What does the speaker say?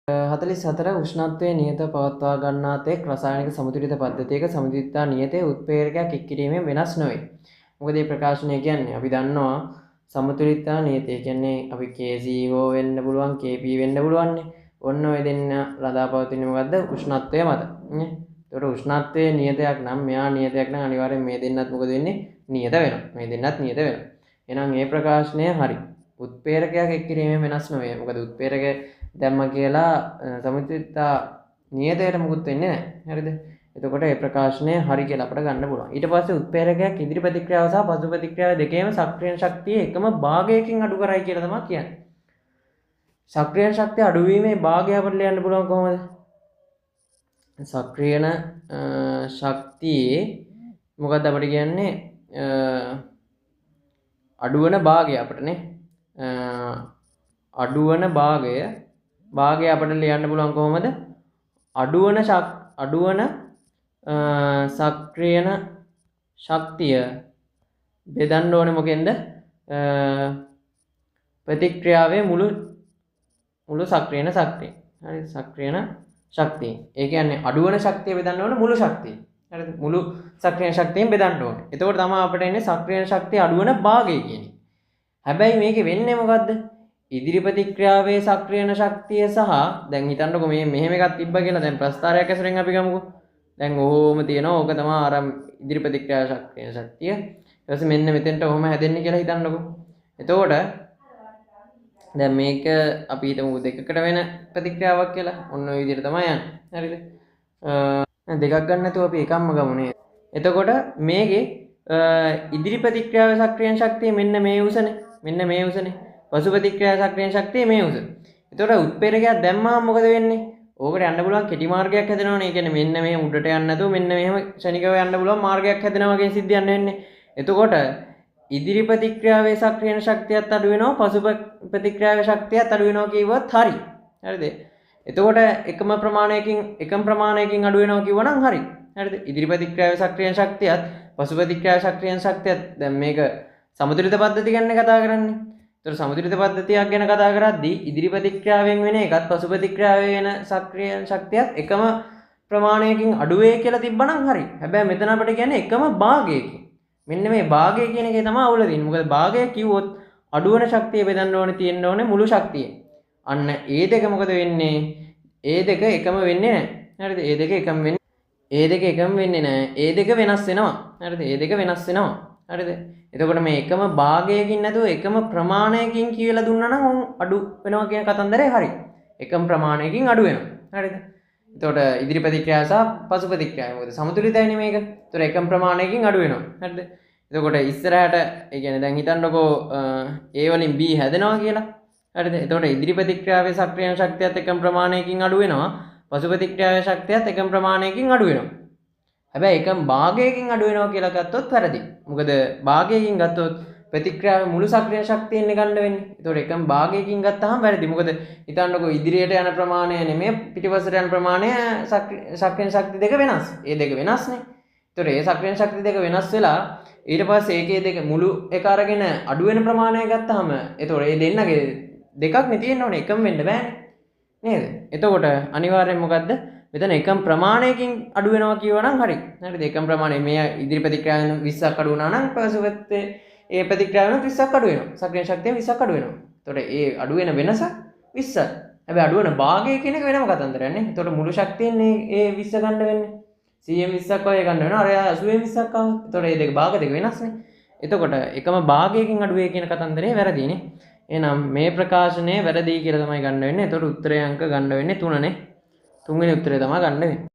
44 උෂ්ණත්වයේ නියත පවත්වා ගන්නා තෙක් රසායනික සමතුලිත පද්ධතියක සමතුලිතතා නියතයේ උත්ප්‍රේරකයක් එක්කිරීමෙන් වෙනස් නොවේ. මොකද මේ ප්‍රකාශනය කියන්නේ අපි දන්නවා සමතුලිතතා නියතය කියන්නේ අපි Kc හෝ වෙන්න පුළුවන් Kp වෙන්න පුළුවන්නේ. ඔන්න ඔය දෙන්න රඳා පවතින්නේ මොකද්ද? උෂ්ණත්වය මත. නේ? ඒතකොට උෂ්ණත්වයේ නියතයක් නම් මෙහා නියතයක් නම් අනිවාර්යෙන් මේ දෙන්නත් මොකද වෙන්නේ? නියත වෙනවා. මේ දෙන්නත් නියත වෙනවා. එහෙනම් මේ ප්‍රකාශනය හරි. උත්ප්‍රේරකයක් එක්කිරීමෙන් වෙනස් නොවේ. මොකද උත්ප්‍රේරකය දැම්ම කියලා සමතුලිතතා නියතයට මුකුත් වෙන්නේ නැහැ. හරිද? එතකොට මේ ප්‍රකාශනය හරි කියලා අපිට ගන්න පුළුවන්. ඊට පස්සේ උත්ප්‍රේරකයක් ඉදිරි ප්‍රතික්‍රියාව සහ පසු ප්‍රතික්‍රියාව දෙකේම සක්‍රියන ශක්තිය එකම භාගයකින් අඩු කරයි කියලා තමයි කියන්නේ. සක්‍රියන ශක්තිය අඩු වීමේ භාගය අපිට ලියන්න පුළුවන් කොහොමද? සක්‍රියන ශක්තියේ මොකක්ද අපිට කියන්නේ? අඩුවන භාගය අපිටනේ. අඩුවන භාගය අපිට ලියන්න පුළුවන් කොහොමද? අඩුවන සක්‍රියන ශක්තිය බෙදන්න ඕනේ මොකෙන්ද? ප්‍රතික්‍රියාවේ මුළු සක්‍රියන ශක්තිය. හරි සක්‍රියන ශක්තිය. ඒ කියන්නේ අඩුවන ශක්තිය බෙදන්න ඕනේ මුළු ශක්තිය. හරිද? මුළු සක්‍රියන ශක්තියෙන් බෙදන්න ඕනේ. එතකොට තමයි අපිට එන්නේ සක්‍රියන ශක්තිය අඩුවන භාගය කියන්නේ. හැබැයි මේකේ වෙන්නේ මොකද්ද? ඉදිරි ප්‍රතික්‍රියාවේ සක්‍රියන ශක්තිය සහ දැන් හිතන්නකෝ මේ මෙහෙම එකක් තිබ්බා කියලා දැන් ප්‍රස්ථාරයක් ඇසුරෙන් අපි ගමුකෝ. දැන් ඔහොම තියෙනවා. ඕක තමයි අර ඉදිරි ප්‍රතික්‍රියාවේ සක්‍රියන ශක්තිය. ඊට පස්සේ මෙන්න මෙතෙන්ට ඔහොම හැදෙන්නේ කියලා හිතන්නකෝ. එතකොට දැන් මේක අපි හිතමු දෙකකට වෙන ප්‍රතික්‍රියාවක් කියලා. ඔන්න ඔය විදිහට තමයි යන්නේ. හරිද? දෙකක් ගන්න නැතුව අපි එකක්ම ගමු නේද? එතකොට මේකේ ඉදිරි ප්‍රතික්‍රියාවේ සක්‍රියන ශක්තිය මෙන්න මේ උසනේ. මෙන්න මේ උසනේ. පසු ප්‍රතික්‍රියාවේ සක්‍රියන ශක්තිය මේ උස. එතකොට උත්ප්‍රේරකයක් දැම්මම මොකද වෙන්නේ? ඕකට යන්න පුළුවන් කෙටි මාර්ගයක් හැදෙනවනේ. ඒ කියන්නේ මෙන්න මේ උඩට යන්න නැතුව මෙන්න මෙහෙම ක්ෂණිකව යන්න පුළුවන් මාර්ගයක් හැදෙනවා වගේ සිද්ධියක් වෙන්නේ. එතකොට ඉදිරි ප්‍රතික්‍රියාවේ සක්‍රියන ශක්තියත් අඩු වෙනවා පසු ප්‍රතික්‍රියාවේ ශක්තියත් අඩු වෙනවා කියුවත් හරි. හරිද? එතකොට එකම ප්‍රමාණයකින් අඩු වෙනවා කිව්වනම් හරි. හරිද? ඉදිරි ප්‍රතික්‍රියාවේ සක්‍රියන ශක්තියත් පසු ප්‍රතික්‍රියාවේ සක්‍රියන ශක්තියත් දැන් මේක සමතුලිත පද්ධතිය ගැන කතා කරන්නේ. ඒතර සමතුලිත පද්ධතියක් ගැන කතා කරද්දී ඉදිරි ප්‍රතික්‍රියාවෙන් වෙන එකත් පසු ප්‍රතික්‍රියාවේ වෙන සක්‍රියන ශක්තියත් එකම ප්‍රමාණයකින් අඩු වේ කියලා තිබ්බනම් හරි. හැබැයි මෙතන අපිට කියන්නේ එකම භාගයකින්. මෙන්න මේ භාගය කියන එකේ තමයි අවුල තියෙන්නේ. මොකද භාගය කිව්වොත් අඩුවන ශක්තිය බෙදන්න ඕනේ තියෙන්න ඕනේ මුළු ශක්තිය. අන්න ඒ දෙක මොකද වෙන්නේ? ඒ දෙක එකම වෙන්නේ නැහැ. හරිද? ඒ දෙක එකම වෙන්නේ. ඒ දෙක එකම වෙන්නේ නැහැ. ඒ දෙක වෙනස් වෙනවා. හරිද? ඒ දෙක වෙනස් වෙනවා. හරිද? එතකොට මේ එකම භාගයකින් නැතුව එකම ප්‍රමාණයකින් කියලා දුන්නා නම් අඩු වෙනවා කියන කතන්දරේ හරි. එකම ප්‍රමාණයකින් අඩු වෙනවා. හරිද? එතකොට ඉදිරි ප්‍රතික්‍රියාව සහ පසු ප්‍රතික්‍රියාව මොකද සමතුලිතයිනේ මේක. එතකොට එකම ප්‍රමාණයකින් අඩු වෙනවා. හරිද? එතකොට ඉස්සරහට ඒ කියන්නේ දැන් හිතන්නකෝ A වලින් B හැදෙනවා කියලා. හරිද? එතකොට ඉදිරි ප්‍රතික්‍රියාවේ සක්‍රියන ශක්තියත් එකම ප්‍රමාණයකින් අඩු වෙනවා. පසු ප්‍රතික්‍රියාවේ ශක්තියත් එකම ප්‍රමාණයකින් අඩු වෙනවා. හැබැයි එකම භාගයකින් අඩු වෙනවා කියලා ගත්තොත් වැරදි. මොකද භාගයකින් ගත්තොත් ප්‍රතික්‍රියාවේ මුළු සක්‍රිය ශක්තියෙන් ගන්න වෙන්නේ. ඒතකොට එකම භාගයකින් ගත්තාම වැරදි. මොකද හිතන්නකෝ ඉදිරියට යන ප්‍රමාණය නෙමෙයි පිටිපස්සට යන ප්‍රමාණය සක්‍රිය ශක්ති දෙක වෙනස්. ඒ දෙක වෙනස්නේ. ඒතකොට ඒ සක්‍රිය ශක්ති දෙක වෙනස් වෙලා ඊට පස්සේ ඒකේ දෙක මුළු එක අරගෙන අඩු වෙන ප්‍රමාණය ගත්තාම ඒතකොට මේ දෙන්නගේ දෙකක් නේ තියෙන්න ඕනේ. එකම වෙන්න බෑනේ. නේද? එතකොට අනිවාර්යෙන් මොකද්ද? මෙතන එකම ප්‍රමාණයකින් අඩු වෙනවා කියවනම් හරි. හරිද? එකම ප්‍රමාණය මේ ඉදිරි ප්‍රතික්‍රියාවෙන් 20ක් අඩු වුණා නම් පසුපැත්තේ ඒ ප්‍රතික්‍රියාවෙන් 30ක් අඩු වෙනවා. සක්‍රිය ශක්තිය 20ක් අඩු වෙනවා. එතකොට ඒ අඩු වෙන වෙනස 20ක්. හැබැයි අඩු වෙන භාගය කියන එක වෙනම කතන්දරයක් නේ. එතකොට මුළු ශක්තියෙන් ඒ 20 ගන්න වෙන්නේ. 100න් 20ක් වගේ ගන්න වෙනවා. අර 80න් 20ක් ආවා. එතකොට මේ දෙක භාග දෙක වෙනස්නේ. එතකොට එකම භාගයකින් අඩු වේ කියන කතන්දරේ වැරදිනේ. එහෙනම් මේ ප්‍රකාශනය වැරදි කියලා තමයි ගන්න වෙන්නේ. එතකොට උත්තරේ අංක ගන්න වෙන්නේ 3නේ. තුන්වෙනි උත්තරේ තමයි ගන්න වෙන්නේ.